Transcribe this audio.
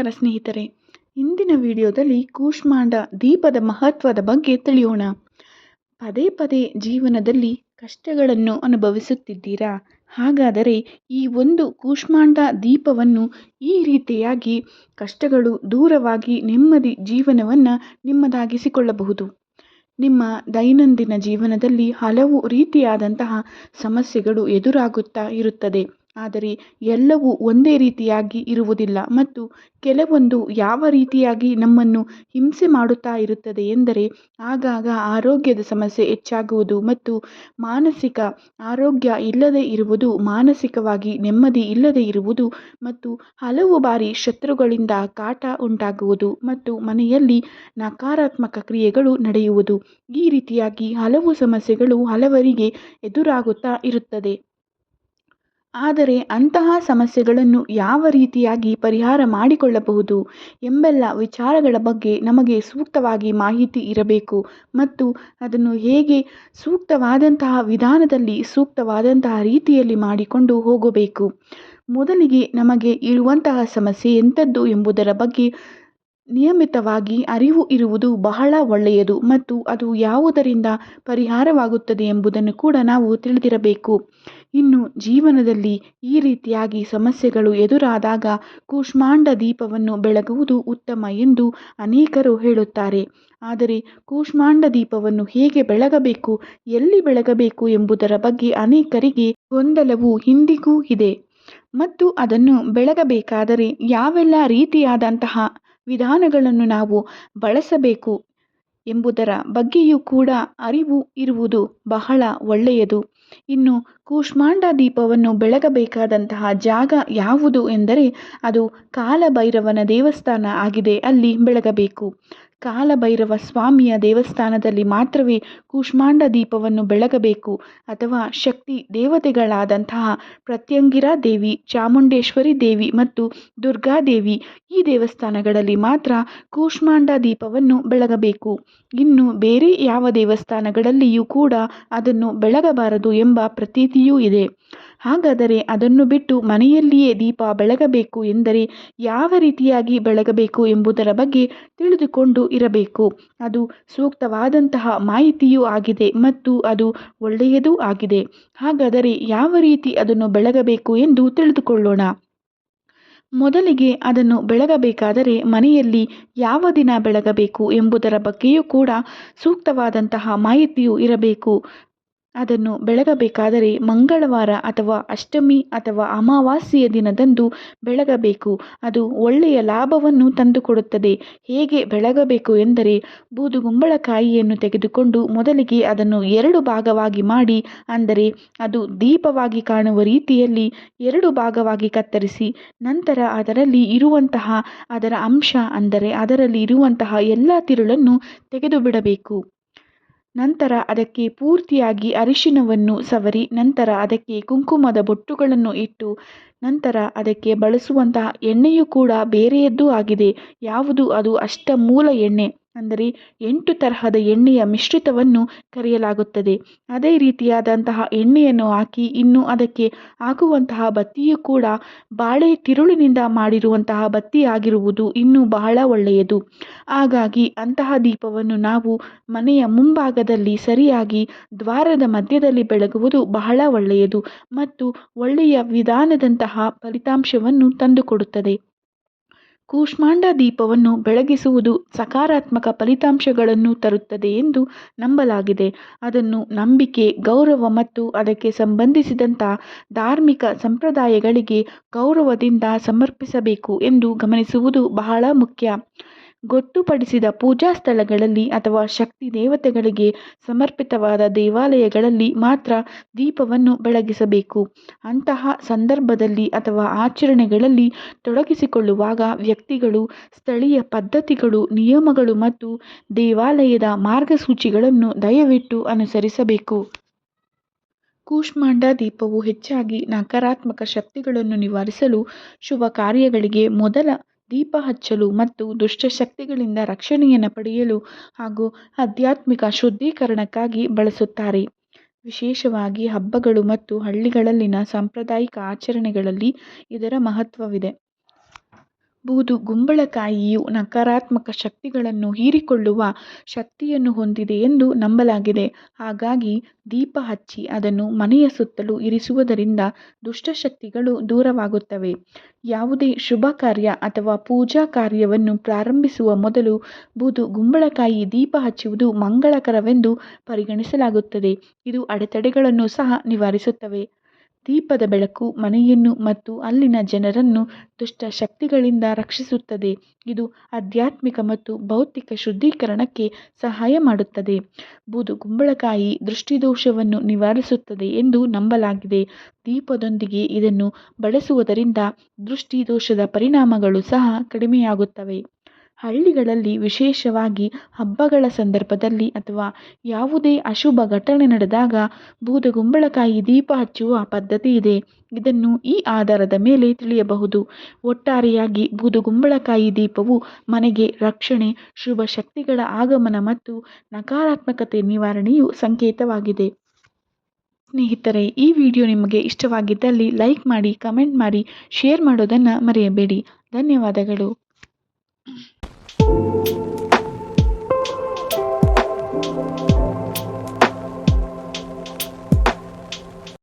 ನಮಸ್ಕಾರ ಸ್ನೇಹಿತರೆ. ಇಂದಿನ ವಿಡಿಯೋದಲ್ಲಿ ಕೂಷ್ಮಾಂಡ ದೀಪದ ಮಹತ್ವದ ಬಗ್ಗೆ ತಿಳಿಯೋಣ. ಪದೇ ಪದೇ ಜೀವನದಲ್ಲಿ ಕಷ್ಟಗಳನ್ನು ಅನುಭವಿಸುತ್ತಿದ್ದೀರಾ? ಹಾಗಾದರೆ ಈ ಒಂದು ಕೂಷ್ಮಾಂಡ ದೀಪವನ್ನು ಈ ರೀತಿಯಾಗಿ ಕಷ್ಟಗಳು ದೂರವಾಗಿ ನೆಮ್ಮದಿ ಜೀವನವನ್ನು ನಿಮ್ಮದಾಗಿಸಿಕೊಳ್ಳಬಹುದು. ನಿಮ್ಮ ದೈನಂದಿನ ಜೀವನದಲ್ಲಿ ಹಲವು ರೀತಿಯಾದಂತಹ ಸಮಸ್ಯೆಗಳು ಎದುರಾಗುತ್ತಾ ಇರುತ್ತದೆ. ಆದರೆ ಎಲ್ಲವೂ ಒಂದೇ ರೀತಿಯಾಗಿ ಇರುವುದಿಲ್ಲ ಮತ್ತು ಕೆಲವೊಂದು ಯಾವ ರೀತಿಯಾಗಿ ನಮ್ಮನ್ನು ಹಿಂಸೆ ಮಾಡುತ್ತಾ ಇರುತ್ತದೆ ಎಂದರೆ ಆಗಾಗ ಆರೋಗ್ಯದ ಸಮಸ್ಯೆ ಹೆಚ್ಚಾಗುವುದು ಮತ್ತು ಮಾನಸಿಕ ಆರೋಗ್ಯ ಇಲ್ಲದೆ ಇರುವುದು, ಮಾನಸಿಕವಾಗಿ ನೆಮ್ಮದಿ ಇಲ್ಲದೆ ಇರುವುದು ಮತ್ತು ಹಲವು ಬಾರಿ ಶತ್ರುಗಳಿಂದ ಕಾಟ ಉಂಟಾಗುವುದು ಮತ್ತು ಮನೆಯಲ್ಲಿ ನಕಾರಾತ್ಮಕ ಕ್ರಿಯೆಗಳು ನಡೆಯುವುದು. ಈ ರೀತಿಯಾಗಿ ಹಲವು ಸಮಸ್ಯೆಗಳು ಹಲವರಿಗೆ ಎದುರಾಗುತ್ತಾ ಇರುತ್ತದೆ. ಆದರೆ ಅಂತಹ ಸಮಸ್ಯೆಗಳನ್ನು ಯಾವ ರೀತಿಯಾಗಿ ಪರಿಹಾರ ಮಾಡಿಕೊಳ್ಳಬಹುದು ಎಂಬೆಲ್ಲ ವಿಚಾರಗಳ ಬಗ್ಗೆ ನಮಗೆ ಸೂಕ್ತವಾಗಿ ಮಾಹಿತಿ ಇರಬೇಕು ಮತ್ತು ಅದನ್ನು ಹೇಗೆ ಸೂಕ್ತವಾದಂತಹ ವಿಧಾನದಲ್ಲಿ ಸೂಕ್ತವಾದಂತಹ ರೀತಿಯಲ್ಲಿ ಮಾಡಿಕೊಂಡು ಹೋಗಬೇಕು. ಮೊದಲಿಗೆ ನಮಗೆ ಇರುವಂತಹ ಸಮಸ್ಯೆ ಎಂಥದ್ದು ಎಂಬುದರ ಬಗ್ಗೆ ನಿಯಮಿತವಾಗಿ ಅರಿವು ಇರುವುದು ಬಹಳ ಒಳ್ಳೆಯದು ಮತ್ತು ಅದು ಯಾವುದರಿಂದ ಪರಿಹಾರವಾಗುತ್ತದೆ ಎಂಬುದನ್ನು ಕೂಡ ನಾವು ತಿಳಿದಿರಬೇಕು. ಇನ್ನು ಜೀವನದಲ್ಲಿ ಈ ರೀತಿಯಾಗಿ ಸಮಸ್ಯೆಗಳು ಎದುರಾದಾಗ ಕೂಷ್ಮಾಂಡ ದೀಪವನ್ನು ಬೆಳಗುವುದು ಉತ್ತಮ ಎಂದು ಅನೇಕರು ಹೇಳುತ್ತಾರೆ. ಆದರೆ ಕೂಷ್ಮಾಂಡ ದೀಪವನ್ನು ಹೇಗೆ ಬೆಳಗಬೇಕು, ಎಲ್ಲಿ ಬೆಳಗಬೇಕು ಎಂಬುದರ ಬಗ್ಗೆ ಅನೇಕರಿಗೆ ಗೊಂದಲವು ಇಂದಿಗೂ ಇದೆ ಮತ್ತು ಅದನ್ನು ಬೆಳಗಬೇಕಾದರೆ ಯಾವೆಲ್ಲ ರೀತಿಯಾದಂತಹ ವಿಧಾನಗಳನ್ನು ನಾವು ಬಳಸಬೇಕು ಎಂಬುದರ ಬಗ್ಗೆಯೂ ಕೂಡ ಅರಿವು ಇರುವುದು ಬಹಳ ಒಳ್ಳೆಯದು. ಇನ್ನು ಕೂಷ್ಮಾಂಡ ದೀಪವನ್ನು ಬೆಳಗಬೇಕಾದಂತಹ ಜಾಗ ಯಾವುದು ಎಂದರೆ ಅದು ಕಾಲಭೈರವನ ದೇವಸ್ಥಾನ ಆಗಿದೆ, ಅಲ್ಲಿ ಬೆಳಗಬೇಕು. ಕಾಲಭೈರವ ಸ್ವಾಮಿಯ ದೇವಸ್ಥಾನದಲ್ಲಿ ಮಾತ್ರವೇ ಕೂಷ್ಮಾಂಡ ದೀಪವನ್ನು ಬೆಳಗಬೇಕು ಅಥವಾ ಶಕ್ತಿ ದೇವತೆಗಳಾದಂತಹ ಪ್ರತ್ಯಂಗಿರಾ ದೇವಿ, ಚಾಮುಂಡೇಶ್ವರಿ ದೇವಿ ಮತ್ತು ದುರ್ಗಾದೇವಿ ಈ ದೇವಸ್ಥಾನಗಳಲ್ಲಿ ಮಾತ್ರ ಕೂಷ್ಮಾಂಡ ದೀಪವನ್ನು ಬೆಳಗಬೇಕು. ಇನ್ನು ಬೇರೆ ಯಾವ ದೇವಸ್ಥಾನಗಳಲ್ಲಿಯೂ ಕೂಡ ಅದನ್ನು ಬೆಳಗಬಾರದು ಎಂಬ ಪ್ರತೀತಿಯೂ ಇದೆ. ಹಾಗಾದರೆ ಅದನ್ನು ಬಿಟ್ಟು ಮನೆಯಲ್ಲಿಯೇ ದೀಪ ಬೆಳಗಬೇಕು ಎಂದರೆ ಯಾವ ರೀತಿಯಾಗಿ ಬೆಳಗಬೇಕು ಎಂಬುದರ ಬಗ್ಗೆ ತಿಳಿದುಕೊಂಡು ಇರಬೇಕು. ಅದು ಸೂಕ್ತವಾದಂತಹ ಮಾಹಿತಿಯೂ ಆಗಿದೆ ಮತ್ತು ಅದು ಒಳ್ಳೆಯದೂ ಆಗಿದೆ. ಹಾಗಾದರೆ ಯಾವ ರೀತಿ ಅದನ್ನು ಬೆಳಗಬೇಕು ಎಂದು ತಿಳಿದುಕೊಳ್ಳೋಣ. ಮೊದಲಿಗೆ ಅದನ್ನು ಬೆಳಗಬೇಕಾದರೆ ಮನೆಯಲ್ಲಿ ಯಾವ ದಿನ ಬೆಳಗಬೇಕು ಎಂಬುದರ ಬಗ್ಗೆಯೂ ಕೂಡ ಸೂಕ್ತವಾದಂತಹ ಮಾಹಿತಿಯೂ ಇರಬೇಕು. ಅದನ್ನು ಬೆಳಗಬೇಕಾದರೆ ಮಂಗಳವಾರ ಅಥವಾ ಅಷ್ಟಮಿ ಅಥವಾ ಅಮಾವಾಸ್ಯೆಯ ದಿನದಂದು ಬೆಳಗಬೇಕು. ಅದು ಒಳ್ಳೆಯ ಲಾಭವನ್ನು ತಂದುಕೊಡುತ್ತದೆ. ಹೇಗೆ ಬೆಳಗಬೇಕು ಎಂದರೆ ಬೂದುಗುಂಬಳಕಾಯಿಯನ್ನು ತೆಗೆದುಕೊಂಡು ಮೊದಲಿಗೆ ಅದನ್ನು 2 ಭಾಗವಾಗಿ ಮಾಡಿ, ಅಂದರೆ ಅದು ದೀಪವಾಗಿ ಕಾಣುವ ರೀತಿಯಲ್ಲಿ 2 ಭಾಗವಾಗಿ ಕತ್ತರಿಸಿ, ನಂತರ ಅದರಲ್ಲಿ ಇರುವಂತಹ ಅದರ ಅಂಶ ಅಂದರೆ ಅದರಲ್ಲಿ ಇರುವಂತಹ ಎಲ್ಲ ತಿರುಳನ್ನು ತೆಗೆದು ಬಿಡಬೇಕು. ನಂತರ ಅದಕ್ಕೆ ಪೂರ್ತಿಯಾಗಿ ಅರಿಶಿನವನ್ನು ಸವರಿ, ನಂತರ ಅದಕ್ಕೆ ಕುಂಕುಮದ ಬೊಟ್ಟುಗಳನ್ನು ಇಟ್ಟು, ನಂತರ ಅದಕ್ಕೆ ಬಳಸುವಂತಹ ಎಣ್ಣೆಯೂ ಕೂಡ ಬೇರೆಯದ್ದು ಆಗಿದೆ. ಯಾವುದು? ಅದು ಅಷ್ಟಮೂಲ ಎಣ್ಣೆ, ಅಂದರೆ 8 ತರಹದ ಎಣ್ಣೆಯ ಮಿಶ್ರಿತವನ್ನು ಕರೆಯಲಾಗುತ್ತದೆ. ಅದೇ ರೀತಿಯಾದಂತಹ ಎಣ್ಣೆಯನ್ನು ಹಾಕಿ, ಇನ್ನು ಅದಕ್ಕೆ ಹಾಕುವಂತಹ ಬತ್ತಿಯೂ ಕೂಡ ಬಾಳೆ ತಿರುಳಿನಿಂದ ಮಾಡಿರುವಂತಹ ಬತ್ತಿ ಆಗಿರುವುದು ಇನ್ನೂ ಬಹಳ ಒಳ್ಳೆಯದು. ಹಾಗಾಗಿ ಅಂತಹ ದೀಪವನ್ನು ನಾವು ಮನೆಯ ಮುಂಭಾಗದಲ್ಲಿ ಸರಿಯಾಗಿ ದ್ವಾರದ ಮಧ್ಯದಲ್ಲಿ ಬೆಳಗುವುದು ಬಹಳ ಒಳ್ಳೆಯದು ಮತ್ತು ಒಳ್ಳೆಯ ವಿಧಾನದಂತಹ ಫಲಿತಾಂಶವನ್ನು ತಂದುಕೊಡುತ್ತದೆ. ಕೂಷ್ಮಾಂಡ ದೀಪವನ್ನು ಬೆಳಗಿಸುವುದು ಸಕಾರಾತ್ಮಕ ಫಲಿತಾಂಶಗಳನ್ನು ತರುತ್ತದೆ ಎಂದು ನಂಬಲಾಗಿದೆ. ಅದನ್ನು ನಂಬಿಕೆ, ಗೌರವ ಮತ್ತು ಅದಕ್ಕೆ ಸಂಬಂಧಿಸಿದಂಥ ಧಾರ್ಮಿಕ ಸಂಪ್ರದಾಯಗಳಿಗೆ ಗೌರವದಿಂದ ಸಮರ್ಪಿಸಬೇಕು ಎಂದು ಗಮನಿಸುವುದು ಬಹಳ ಮುಖ್ಯ. ಗೊತ್ತುಪಡಿಸಿದ ಪೂಜಾ ಸ್ಥಳಗಳಲ್ಲಿ ಅಥವಾ ಶಕ್ತಿ ದೇವತೆಗಳಿಗೆ ಸಮರ್ಪಿತವಾದ ದೇವಾಲಯಗಳಲ್ಲಿ ಮಾತ್ರ ದೀಪವನ್ನು ಬೆಳಗಿಸಬೇಕು. ಅಂತಹ ಸಂದರ್ಭದಲ್ಲಿ ಅಥವಾ ಆಚರಣೆಗಳಲ್ಲಿ ತೊಡಗಿಸಿಕೊಳ್ಳುವಾಗ ವ್ಯಕ್ತಿಗಳು ಸ್ಥಳೀಯ ಪದ್ಧತಿಗಳು, ನಿಯಮಗಳು ಮತ್ತು ದೇವಾಲಯದ ಮಾರ್ಗಸೂಚಿಗಳನ್ನು ದಯವಿಟ್ಟು ಅನುಸರಿಸಬೇಕು. ಕೂಷ್ಮಾಂಡ ದೀಪವು ಹೆಚ್ಚಾಗಿ ನಕಾರಾತ್ಮಕ ಶಕ್ತಿಗಳನ್ನು ನಿವಾರಿಸಲು, ಶುಭ ಕಾರ್ಯಗಳಿಗೆ ಮೊದಲ ದೀಪ ಹಚ್ಚಲು ಮತ್ತು ದುಷ್ಟಶಕ್ತಿಗಳಿಂದ ರಕ್ಷಣೆಯನ್ನು ಪಡೆಯಲು ಹಾಗೂ ಆಧ್ಯಾತ್ಮಿಕ ಶುದ್ಧೀಕರಣಕ್ಕಾಗಿ ಬಳಸುತ್ತಾರೆ. ವಿಶೇಷವಾಗಿ ಹಬ್ಬಗಳು ಮತ್ತು ಹಳ್ಳಿಗಳಲ್ಲಿನ ಸಾಂಪ್ರದಾಯಿಕ ಆಚರಣೆಗಳಲ್ಲಿ ಇದರ ಮಹತ್ವವಿದೆ. ಬೂದುಗುಂಬಳಕಾಯಿಯು ನಕಾರಾತ್ಮಕ ಶಕ್ತಿಗಳನ್ನು ಹೀರಿಕೊಳ್ಳುವ ಶಕ್ತಿಯನ್ನು ಹೊಂದಿದೆ ಎಂದು ನಂಬಲಾಗಿದೆ. ಹಾಗಾಗಿ ದೀಪ ಹಚ್ಚಿ ಅದನ್ನು ಮನೆಯ ಸುತ್ತಲೂ ಇರಿಸುವುದರಿಂದ ದುಷ್ಟಶಕ್ತಿಗಳು ದೂರವಾಗುತ್ತವೆ. ಯಾವುದೇ ಶುಭ ಕಾರ್ಯ ಅಥವಾ ಪೂಜಾ ಕಾರ್ಯವನ್ನು ಪ್ರಾರಂಭಿಸುವ ಮೊದಲು ಬೂದುಗುಂಬಳಕಾಯಿ ದೀಪ ಹಚ್ಚುವುದು ಮಂಗಳಕರವೆಂದು ಪರಿಗಣಿಸಲಾಗುತ್ತದೆ. ಇದು ಅಡೆತಡೆಗಳನ್ನು ಸಹ ನಿವಾರಿಸುತ್ತವೆ. ದೀಪದ ಬೆಳಕು ಮನೆಯನ್ನು ಮತ್ತು ಅಲ್ಲಿನ ಜನರನ್ನು ದುಷ್ಟ ಶಕ್ತಿಗಳಿಂದ ರಕ್ಷಿಸುತ್ತದೆ. ಇದು ಆಧ್ಯಾತ್ಮಿಕ ಮತ್ತು ಭೌತಿಕ ಶುದ್ಧೀಕರಣಕ್ಕೆ ಸಹಾಯ ಮಾಡುತ್ತದೆ. ಬೂದುಗುಂಬಳಕಾಯಿ ದೃಷ್ಟಿದೋಷವನ್ನು ನಿವಾರಿಸುತ್ತದೆ ಎಂದು ನಂಬಲಾಗಿದೆ. ದೀಪದೊಂದಿಗೆ ಇದನ್ನು ಬಳಸುವುದರಿಂದ ದೃಷ್ಟಿ ದೋಷದ ಪರಿಣಾಮಗಳು ಸಹ ಕಡಿಮೆಯಾಗುತ್ತವೆ. ಹಳ್ಳಿಗಳಲ್ಲಿ ವಿಶೇಷವಾಗಿ ಹಬ್ಬಗಳ ಸಂದರ್ಭದಲ್ಲಿ ಅಥವಾ ಯಾವುದೇ ಅಶುಭ ಘಟನೆ ನಡೆದಾಗ ಬೂದುಗುಂಬಳಕಾಯಿ ದೀಪ ಹಚ್ಚುವ ಪದ್ಧತಿ ಇದೆ. ಇದನ್ನು ಈ ಆಧಾರದ ಮೇಲೆ ತಿಳಿಯಬಹುದು. ಒಟ್ಟಾರೆಯಾಗಿ ಬೂದುಗುಂಬಳಕಾಯಿ ದೀಪವು ಮನೆಗೆ ರಕ್ಷಣೆ, ಶುಭ ಶಕ್ತಿಗಳ ಆಗಮನ ಮತ್ತು ನಕಾರಾತ್ಮಕತೆ ನಿವಾರಣೆಯ ಸಂಕೇತವಾಗಿದೆ. ಸ್ನೇಹಿತರೆ, ಈ ವಿಡಿಯೋ ನಿಮಗೆ ಇಷ್ಟವಾಗಿದ್ದಲ್ಲಿ ಲೈಕ್ ಮಾಡಿ, ಕಮೆಂಟ್ ಮಾಡಿ, ಶೇರ್ ಮಾಡೋದನ್ನು ಮರೆಯಬೇಡಿ. ಧನ್ಯವಾದಗಳು.